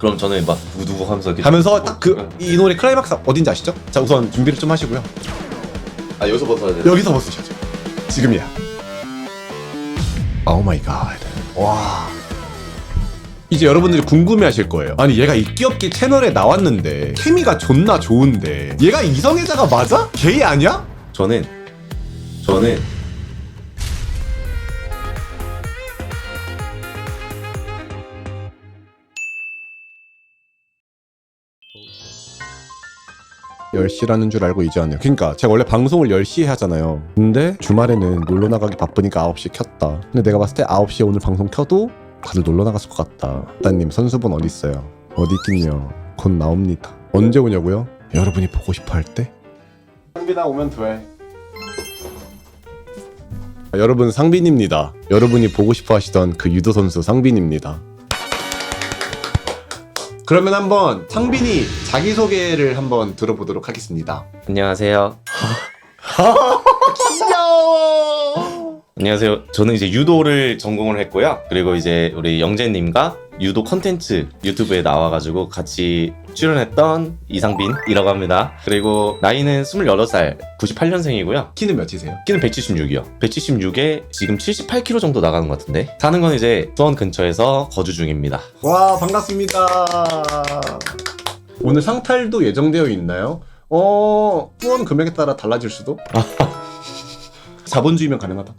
그럼 저는 막 누구 하면서 이렇게 하면서 딱 이 노래 클라이막스 어딘지 아시죠? 자 우선 준비를 좀 하시고요. 아 여기서 벗어야 돼. 여기서 벗으셔죠. 지금이야. 오 마이 갓. 와. 이제 여러분들이 궁금해하실 거예요. 아니 얘가 이끼없기 채널에 나왔는데 케미가 존나 좋은데 얘가 이성애자가 맞아? 게이 아니야? 저는 열 시라는 줄 알고 이제 왔네요. 그러니까 제가 원래 방송을 10시에 하잖아요. 근데 주말에는 놀러 나가기 바쁘니까 9시 켰다. 근데 내가 봤을 때 9시에 오늘 방송 켜도 다들 놀러 나갔을 것 같다. 따님 선수분 어디 있어요? 어디 있긴요. 곧 나옵니다. 언제 오냐고요? 여러분이 보고 싶어 할 때? 상빈아 오면 돼. 여러분 상빈입니다. 여러분이 보고 싶어 하시던 그 유도 선수 상빈입니다. 그러면 한번 상빈이 자기소개를 한번 들어보도록 하겠습니다. 안녕하세요. 귀여워. 안녕하세요. 저는 이제 유도를 전공을 했고요. 그리고 이제 우리 영재님과 유도 컨텐츠 유튜브에 나와가지고 같이 출연했던 이상빈이라고 합니다. 그리고 나이는 28살, 98년생이고요. 키는 몇이세요? 키는 176이요. 176에 지금 78kg 정도 나가는 것 같은데 사는 건 이제 수원 근처에서 거주 중입니다. 와 반갑습니다. 오늘 상탈도 예정되어 있나요? 후원 금액에 따라 달라질 수도? 자본주의면 가능하다.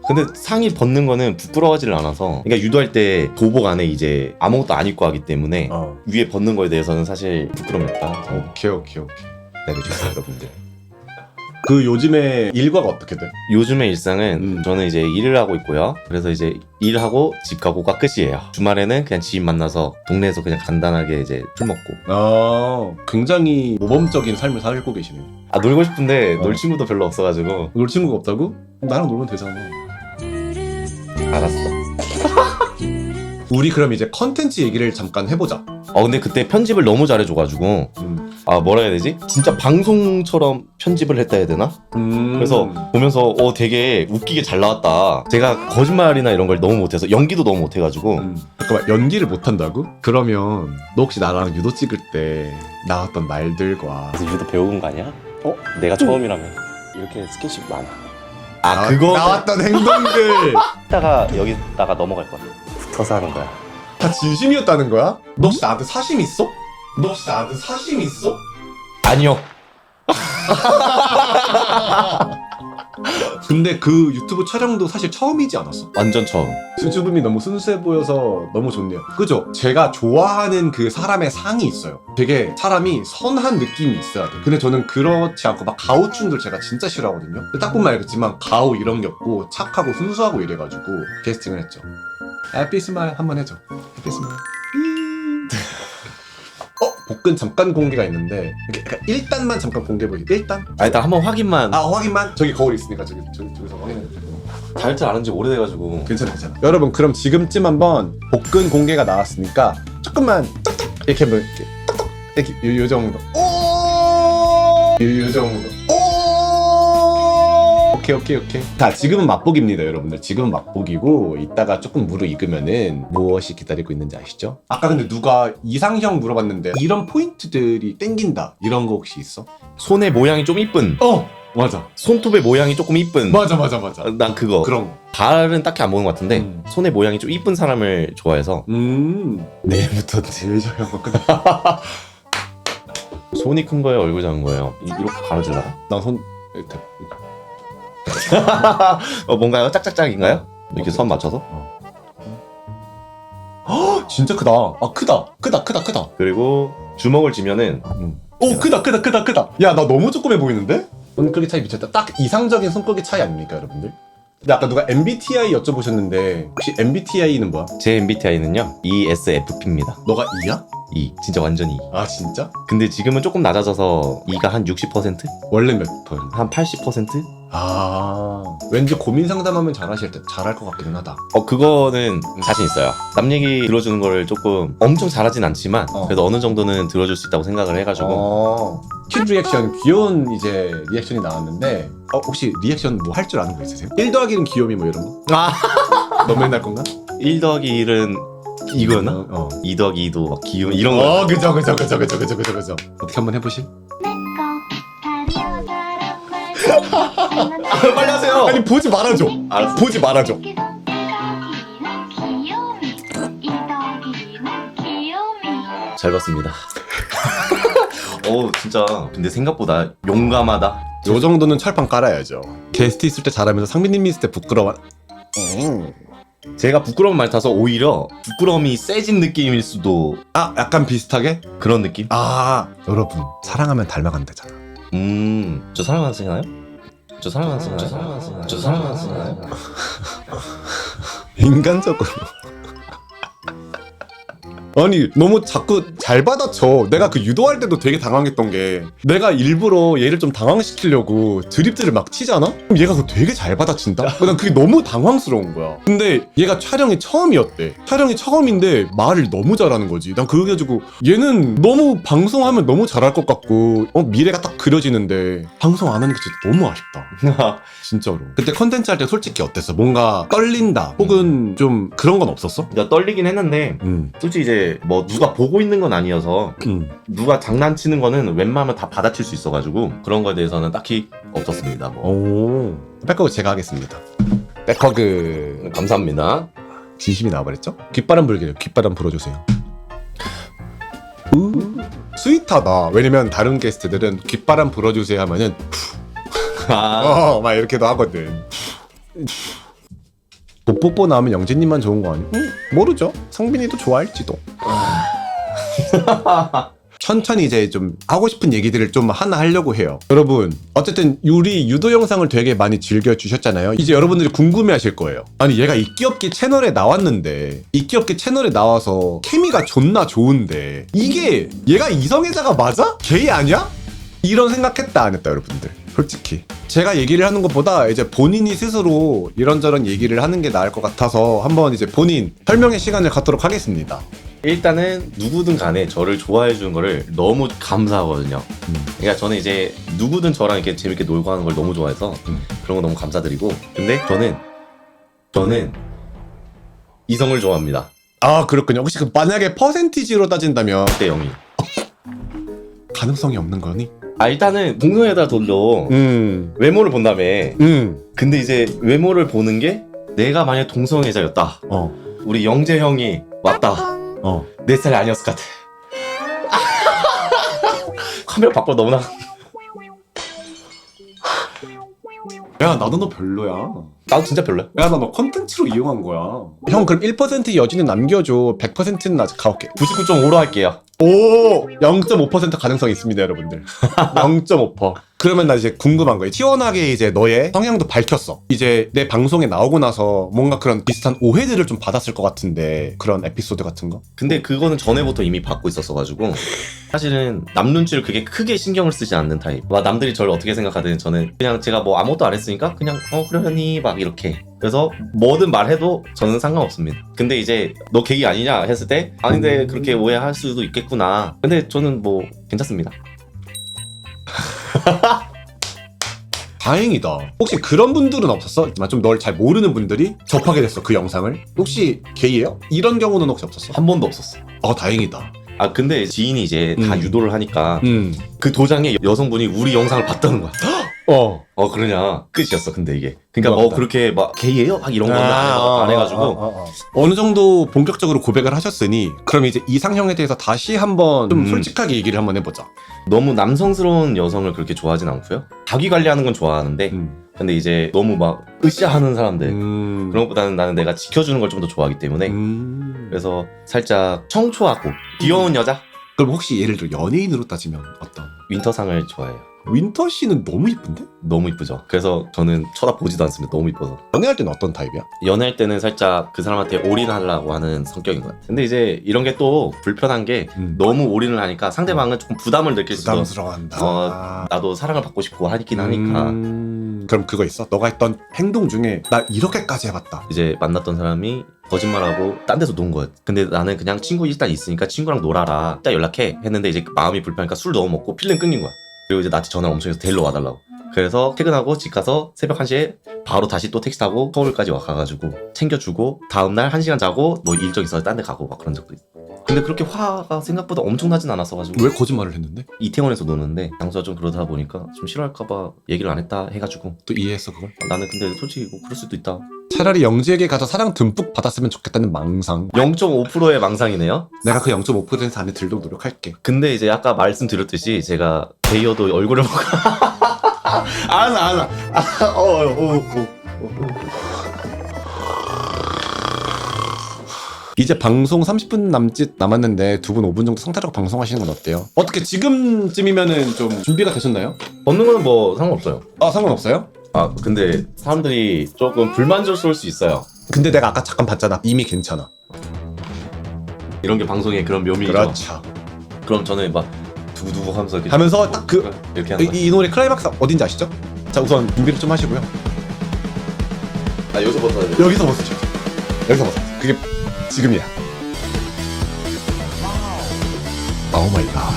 근데 상의 벗는 거는 부끄러워하지를 않아서, 그러니까 유도할 때 도복 안에 이제 아무것도 안 입고 하기 때문에 위에 벗는 거에 대해서는 사실 부끄럽다. 오케이. 내려주세요 여러분들. 그 요즘에 일과가 어떻게 돼? 요즘의 일상은 저는 이제 일을 하고 있고요. 그래서 이제 일하고 집 가고가 끝이에요. 주말에는 그냥 지인 만나서 동네에서 그냥 간단하게 이제 술 먹고. 굉장히 모범적인 삶을 살고 계시네요. 아 놀고 싶은데 놀 친구도 별로 없어가지고. 놀 친구가 없다고? 나랑 놀면 되잖아. 알았어. 우리 그럼 이제 컨텐츠 얘기를 잠깐 해보자. 근데 그때 편집을 너무 잘해줘가지고 뭐라 해야 되지? 진짜 방송처럼 편집을 했다 해야 되나? 그래서 보면서 되게 웃기게 잘 나왔다. 제가 거짓말이나 이런 걸 너무 못해서, 연기도 너무 못해가지고. 잠깐만, 연기를 못한다고? 그러면 너 혹시 나랑 유도 찍을 때 나왔던 말들과 그래서 유도 배운 거 아니야? 내가 처음이라면 이렇게 스킨십 많아. 그거 나왔던 행동들 이따가 여기다가 넘어갈 거야. 붙어서 하는 거야. 다 진심이었다는 거야? 너 혹시 나한테 사심 있어? 너 혹시 나한테 사심 있어? 아니요. 근데 그 유튜브 촬영도 사실 처음이지 않았어? 완전 처음. 수줍음이 너무 순수해 보여서 너무 좋네요. 그죠? 제가 좋아하는 그 사람의 상이 있어요. 되게 사람이 선한 느낌이 있어야 돼. 근데 저는 그렇지 않고 막 가오충들 제가 진짜 싫어하거든요. 근데 딱 보면 알겠지만 가오 이런 게 없고 착하고 순수하고 이래가지고 캐스팅을 했죠. 해피 스마일 한번 해줘. 해피 스마일. 복근 잠깐 공개가 있는데 그러니까 1단만 잠깐 공개해보기. 1단? 일단 한번 확인만. 확인만? 저기 거울 있으니까 저기서 확인해보세요. 다이어트 안 한 지 오래돼가지고. 괜찮아. 여러분 그럼 지금쯤 한번 복근 공개가 나왔으니까 조금만 톡톡 이렇게 한번 이렇게 요 정도. 요 정도. 오케이. 자, 지금은 맛보기입니다, 여러분들. 지금은 맛보기고 이따가 조금 무르익으면은 무엇이 기다리고 있는지 아시죠? 아까 근데 누가 이상형 물어봤는데 이런 포인트들이 땡긴다 이런 거 혹시 있어? 손의 모양이 좀 이쁜. 맞아. 손톱의 모양이 조금 이쁜. 맞아. 난 그거. 그런 거. 발은 딱히 안 보는 것 같은데 손의 모양이 좀 이쁜 사람을 좋아해서. 내일부터 제일 좋아하는 거 손이 큰 거예요, 얼굴 작은 거예요? 이렇게 가려주려나? 난손 이렇게. 뭔가요? 짝짝짝인가요? 이렇게 선 맞춰서? 진짜 크다. 크다. 그리고 주먹을 쥐면은 크다. 야, 나 너무 조그매 보이는데? 손끄기 차이 미쳤다. 딱 이상적인 손끄기 차이 아닙니까, 여러분들? 근데 아까 누가 MBTI 여쭤보셨는데 혹시 MBTI는 뭐야? 제 MBTI는요 ESFP입니다. 너가 E야? E. 진짜 완전 E. 아, 진짜? 근데 지금은 조금 낮아져서 E가 한 60%? 원래 몇 퍼? 한 80%? 왠지 고민 상담하면 잘하실 때 잘할 것 같기는 하다. 그거는 자신 있어요. 남 얘기 들어주는 거를 조금 엄청 잘하진 않지만 그래도 어느 정도는 들어줄 수 있다고 생각을 해가지고. 큐트 리액션, 귀여운 이제 리액션이 나왔는데 혹시 리액션 뭐 할 줄 아는 거 있으세요? 1 더하기는 귀요미 뭐 이런 거? 너 맨날 건가? 1 더하기 1은 이거였나? 2 더하기 2도 막 기운 이런 거. 그죠. 어떻게 한번 해보실? 빨리 하세요. 아니 보지 말아줘. 알았어. 보지 말아줘. 잘 봤습니다. 진짜 근데 생각보다 용감하다. 요 정도는 철판 깔아야죠. 게스트 있을 때 잘하면서 상민님 있을 때 부끄러워. 제가 부끄러운 말 타서 오히려 부끄러움이 세진 느낌일 수도. 아 약간 비슷하게? 그런 느낌? 여러분 사랑하면 닮아가면 되잖아. 저 사랑하는 쓰나요? 저 사랑하는 쓰나요? 저 사랑하는 쓰나요? 인간적으로. 아니 너무 자꾸 잘 받아쳐. 내가 그 유도할 때도 되게 당황했던 게 내가 일부러 얘를 좀 당황시키려고 드립들을 막 치잖아? 그럼 얘가 그거 되게 잘 받아친다? 난 그게 너무 당황스러운 거야. 근데 얘가 촬영이 처음이었대. 촬영이 처음인데 말을 너무 잘하는 거지. 난 그거 가지고 얘는 너무 방송하면 너무 잘할 것 같고 미래가 딱 그려지는데 방송 안 하는 게 진짜 너무 아쉽다. 진짜로. 그때 컨텐츠 할 때 솔직히 어땠어? 뭔가 떨린다 혹은 좀 그런 건 없었어? 나 떨리긴 했는데 솔직히 이제 뭐 누가 보고 있는 건 아니어서 누가 장난치는 거는 웬만하면 다 받아칠 수 있어가지고 그런 거에 대해서는 딱히 없었습니다. 뭐. 백허그 제가 하겠습니다. 백허그. 감사합니다. 진심이 나와버렸죠? 귓바람 불기래요. 귓바람 불어주세요. 스윗하다. 왜냐면 다른 게스트들은 귓바람 불어주세요 하면은 막 이렇게도 하거든. 뽀뽀뽀 나오면 영진님만 좋은 거 아니야? 모르죠. 성빈이도 좋아할지도. 천천히 이제 좀 하고 싶은 얘기들을 좀 하나 하려고 해요. 여러분 어쨌든 우리 유도 영상을 되게 많이 즐겨주셨잖아요. 이제 여러분들이 궁금해하실 거예요. 아니 얘가 이끼없기 채널에 나왔는데 이끼없기 채널에 나와서 케미가 존나 좋은데 이게 얘가 이성애자가 맞아? 게이 아니야? 이런 생각했다 안 했다 여러분들. 솔직히 제가 얘기를 하는 것보다 이제 본인이 스스로 이런저런 얘기를 하는 게 나을 것 같아서 한번 이제 본인 설명의 시간을 갖도록 하겠습니다. 일단은 누구든 간에 저를 좋아해 주는 거를 너무 감사하거든요. 그러니까 저는 이제 누구든 저랑 이렇게 재밌게 놀고 하는 걸 너무 좋아해서 그런 거 너무 감사드리고, 근데 저는 이성을 좋아합니다. 그렇군요. 혹시 그 만약에 퍼센티지로 따진다면 1대 0이. 가능성이 없는 거니? 일단은 동성애다 돌려 외모를 본다며. 근데 이제 외모를 보는 게 내가 만약 동성애자였다. 우리 영재 형이 왔다. 내 스타일이 아니었을 것 같아. 카메라 밖으로 너무나. 야 나도 너 별로야. 나도 진짜 별로야. 야 나 너 컨텐츠로 이용한 거야. 형 그럼 1% 여지는 남겨줘. 100%는 아직 가올게. 99.5로 할게요. 오! 0.5% 가능성이 있습니다 여러분들. 0.5%. 그러면 나 이제 궁금한 거예요. 시원하게 이제 너의 성향도 밝혔어. 이제 내 방송에 나오고 나서 뭔가 그런 비슷한 오해들을 좀 받았을 것 같은데 그런 에피소드 같은 거? 근데 그거는 전에부터 이미 받고 있었어가지고 사실은 남 눈치를 그게 크게 신경을 쓰지 않는 타입. 막 남들이 저를 어떻게 생각하든 저는 그냥 제가 뭐 아무것도 안 했으니까 그냥 그러니 막 이렇게. 그래서 뭐든 말해도 저는 상관없습니다. 근데 이제 너 게이 아니냐 했을 때 아닌데 그렇게 오해할 수도 있겠구나. 근데 저는 뭐 괜찮습니다. 다행이다. 혹시 그런 분들은 없었어? 좀 널 잘 모르는 분들이 접하게 됐어 그 영상을? 혹시 게이예요? 이런 경우는 혹시 없었어? 한 번도 없었어. 다행이다. 근데 지인이 이제 다 유도를 하니까 그 도장에 여성분이 우리 영상을 봤다는 거야. 그러냐. 끝이었어. 근데 이게 그러니까 뭐 그렇게 막 게이예요? 막 이런 거는 안 해가지고 어느 정도 본격적으로 고백을 하셨으니 그럼 이제 이상형에 대해서 다시 한번 좀 솔직하게 얘기를 한번 해보자. 너무 남성스러운 여성을 그렇게 좋아하진 않고요. 자기 관리하는 건 좋아하는데 근데 이제 너무 막 으쌰하는 사람들 그런 것보다는 나는 내가 지켜주는 걸 좀 더 좋아하기 때문에 그래서 살짝 청초하고 귀여운 여자? 그럼 혹시 예를 들어 연예인으로 따지면 어떤? 윈터상을 좋아해요. 윈터 씨는 너무 이쁜데? 너무 이쁘죠. 그래서 저는 쳐다보지도 않습니다. 너무 이뻐서. 연애할 때는 어떤 타입이야? 연애할 때는 살짝 그 사람한테 올인하려고 하는 성격인 것 같아요. 근데 이제 이런 게 또 불편한 게 너무 올인을 하니까 상대방은 조금 부담을 느낄 수도. 부담스러워한다. 나도 사랑을 받고 싶고 하긴 하니까. 그럼 그거 있어? 너가 했던 행동 중에 나 이렇게까지 해봤다. 이제 만났던 사람이 거짓말하고 딴 데서 논 거야. 근데 나는 그냥 친구 일단 있으니까 친구랑 놀아라. 일단 연락해 했는데 이제 마음이 불편하니까 술 너무 먹고 필름 끊긴 거야. 그리고 이제 나한테 전화를 엄청 해서 데리러 와달라고. 그래서 퇴근하고 집 가서 새벽 1시에 바로 다시 또 택시 타고 서울까지 가가지고 챙겨주고 다음날 1시간 자고 뭐 일정 있어서 딴 데 가고 막 그런 적도 있어. 근데 그렇게 화가 생각보다 엄청나진 않았어가지고 왜 거짓말을 했는데? 이태원에서 노는데 장소가 좀 그러다 보니까 좀 싫어할까봐 얘기를 안 했다 해가지고 또 이해했어 그걸? 나는 근데 솔직히 뭐 그럴 수도 있다. 차라리 영지에게 가서 사랑 듬뿍 받았으면 좋겠다는 망상. 0.5%의 망상이네요. 내가 그 0.5% 안에 들도록 노력할게. 근데 이제 아까 말씀드렸듯이 제가 데이어도 얼굴을 보고 알아. 이제 방송 30분 남짓 남았는데 두 분 5분 정도 상태라고 방송하시는 건 어때요? 어떻게 지금쯤이면은 좀 준비가 되셨나요? 벗는 거는 뭐 상관없어요. 아 상관없어요? 아 근데 사람들이 조금 불만족스러울 수 있어요. 근데 내가 아까 잠깐 봤잖아. 이미 괜찮아. 이런 게 방송의 그런 묘미죠. 그렇죠. 그럼 저는 막 두구두구 하면서 이렇게 하면서 딱 그 이렇게 하는 거예요. 이 노래 클라이막스 어딘지 아시죠? 자 우선 준비를 좀 하시고요. 아 여기서 벗어야 돼. 여기서 벗으죠. 여기서 벗어. 그게 지금이야. 오 마이 갓.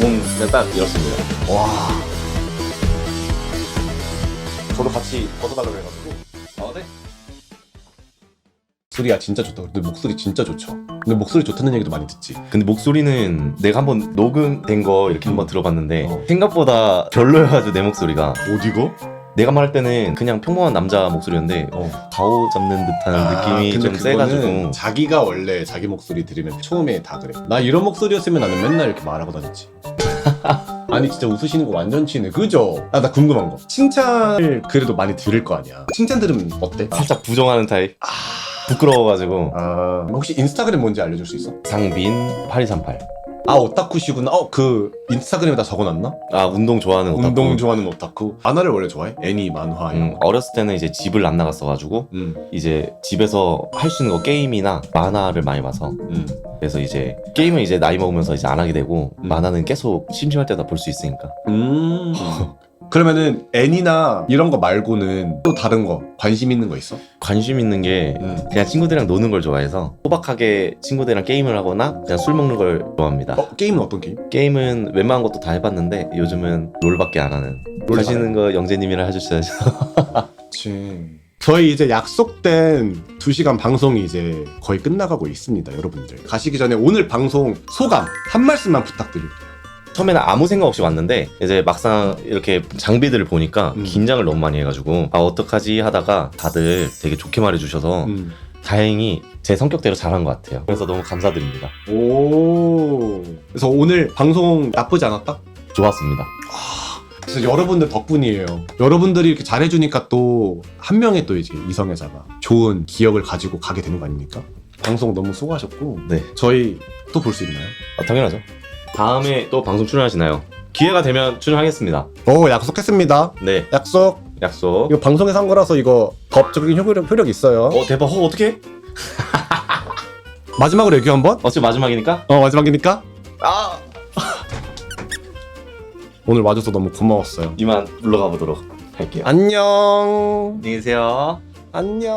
몸 그냥 딱 이렇습니다. 와. 저도 같이 벗어달라고 해가지고. 아 네. 목소리가 진짜 좋다. 근데 목소리 진짜 좋죠. 근데 목소리 좋다는 얘기도 많이 듣지. 근데 목소리는 내가 한번 녹음된 거 이렇게 한번 들어봤는데 어. 생각보다 별로여가지고 내 목소리가 어디가? 내가 말할 때는 그냥 평범한 남자 목소리였는데 가오 잡는 듯한 느낌이 근데 좀 그거는 세가지고 자기가 원래 자기 목소리 들으면 처음에 다 그래. 나 이런 목소리였으면 나는 맨날 이렇게 말하고 다녔지. 아니 진짜 웃으시는 거 완전 치네. 그죠? 아 나 궁금한 거. 칭찬을 그래도 많이 들을 거 아니야. 칭찬 들으면 어때? 살짝 부정하는 타입. 부끄러워가지고 아 혹시 인스타그램 뭔지 알려줄 수 있어? 상빈 8238. 아 오타쿠시구나. 그 인스타그램에다 적어놨나? 아 운동 좋아하는 오타쿠. 운동 좋아하는 오타쿠. 만화를 원래 좋아해? 애니, 만화 이런 거. 어렸을 때는 이제 집을 안 나갔어가지고 음. 이제 집에서 할 수 있는 거 게임이나 만화를 많이 봐서 그래서 이제 게임은 이제 나이 먹으면서 이제 안 하게 되고 만화는 계속 심심할 때다 볼 수 있으니까. 그러면은 애니나 이런 거 말고는 또 다른 거 관심 있는 거 있어? 관심 있는 게 그냥 친구들이랑 노는 걸 좋아해서 소박하게 친구들이랑 게임을 하거나 그냥 술 먹는 걸 좋아합니다. 게임은 어떤 게임? 게임은 웬만한 것도 다 해봤는데 요즘은 롤밖에 안 하는. 롤 하시는 거 영재님이랑 해주셔야죠. 그치. 저희 이제 약속된 2시간 방송이 이제 거의 끝나가고 있습니다, 여러분들. 가시기 전에 오늘 방송 소감 한 말씀만 부탁드릴게요. 처음에는 아무 생각 없이 왔는데 이제 막상 이렇게 장비들을 보니까 긴장을 너무 많이 해가지고 아 어떡하지 하다가 다들 되게 좋게 말해주셔서 다행히 제 성격대로 잘한 것 같아요. 그래서 너무 감사드립니다. 오. 그래서 오늘 방송 나쁘지 않았다? 좋았습니다. 진짜 여러분들 덕분이에요. 여러분들이 이렇게 잘해주니까 또 한 명의 또 이제 이성애자가 좋은 기억을 가지고 가게 되는 거 아닙니까? 방송 너무 수고하셨고 네. 저희 또 볼 수 있나요? 당연하죠. 다음에 또 방송 출연하시나요? 기회가 되면 출연하겠습니다. 오 약속했습니다. 네, 약속. 약속. 이거 방송에서 한 거라서 이거 법적인 효력 있어요. 대박. 어떡해? 마지막으로 얘기 한번? 지금 마지막이니까? 마지막이니까? 아! 오늘 와줘서 너무 고마웠어요. 이만 물러가 보도록 할게요. 안녕. 안녕히 계세요. 안녕.